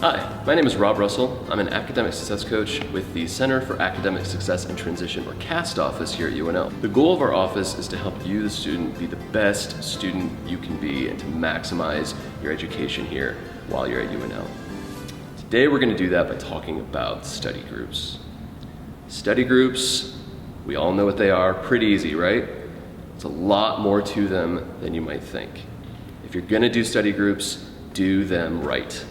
Hi, my name is Rob Russell. I'm an academic success coach with the Center for Academic Success and Transition, or CAST office here at UNL. The goal of our office is to help you, the student, be the best student you can be and to maximize your education here while you're at UNL. Today we're going to do that by talking about study groups. Study groups, we all know what they are, pretty easy, right? It's a lot more to them than you might think. If you're going to do study groups, do them right.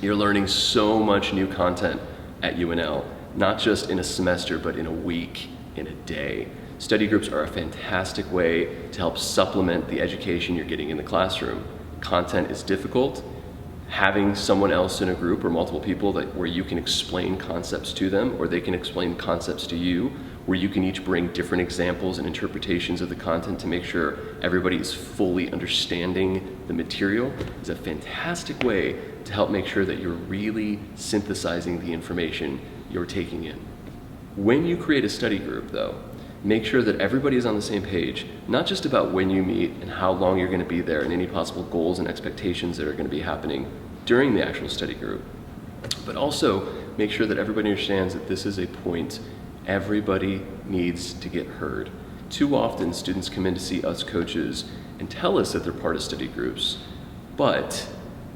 You're learning so much new content at UNL, not just in a semester, but in a week, in a day. Study groups are a fantastic way to help supplement the education you're getting in the classroom. Content is difficult. Having someone else in a group or multiple people where you can explain concepts to them, or they can explain concepts to you, where you can each bring different examples and interpretations of the content to make sure everybody is fully understanding the material, is a fantastic way to help make sure that you're really synthesizing the information you're taking in. When you create a study group, though, make sure that everybody is on the same page, not just about when you meet and how long you're going to be there and any possible goals and expectations that are going to be happening during the actual study group, but also make sure that everybody understands that this is a point everybody needs to get heard. Too often, students come in to see us coaches and tell us that they're part of study groups, but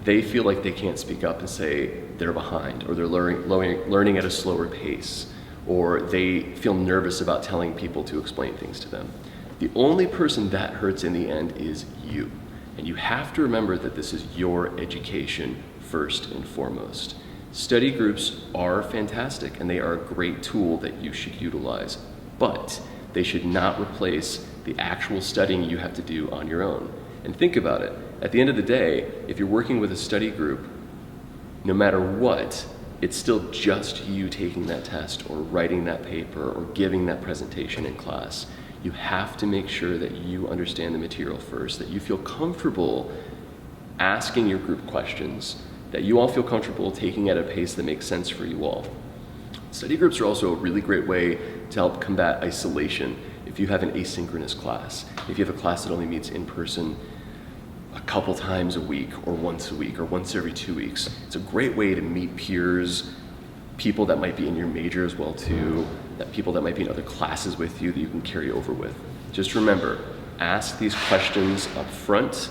they feel like they can't speak up and say they're behind, or they're learning at a slower pace, or they feel nervous about telling people to explain things to them. The only person that hurts in the end is you. And you have to remember that this is your education first and foremost. Study groups are fantastic and they are a great tool that you should utilize, but they should not replace the actual studying you have to do on your own. And think about it. At the end of the day, if you're working with a study group, no matter what, it's still just you taking that test or writing that paper or giving that presentation in class. You have to make sure that you understand the material first, that you feel comfortable asking your group questions, that you all feel comfortable taking at a pace that makes sense for you all. Study groups are also a really great way to help combat isolation. If you have an asynchronous class, if you have a class that only meets in person a couple times a week or once every 2 weeks, it's a great way to meet peers, people that might be in your major as well too, that people that might be in other classes with you that you can carry over with. Just remember, ask these questions up front,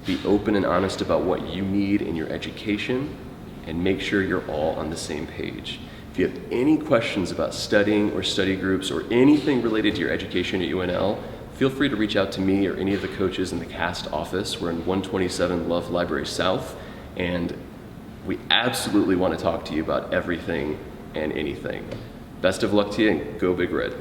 be open and honest about what you need in your education, and make sure you're all on the same page. If you have any questions about studying or study groups or anything related to your education at UNL, feel free to reach out to me or any of the coaches in the CAST office. We're in 127 Love Library South, and we absolutely want to talk to you about everything and anything. Best of luck to you, and go Big Red.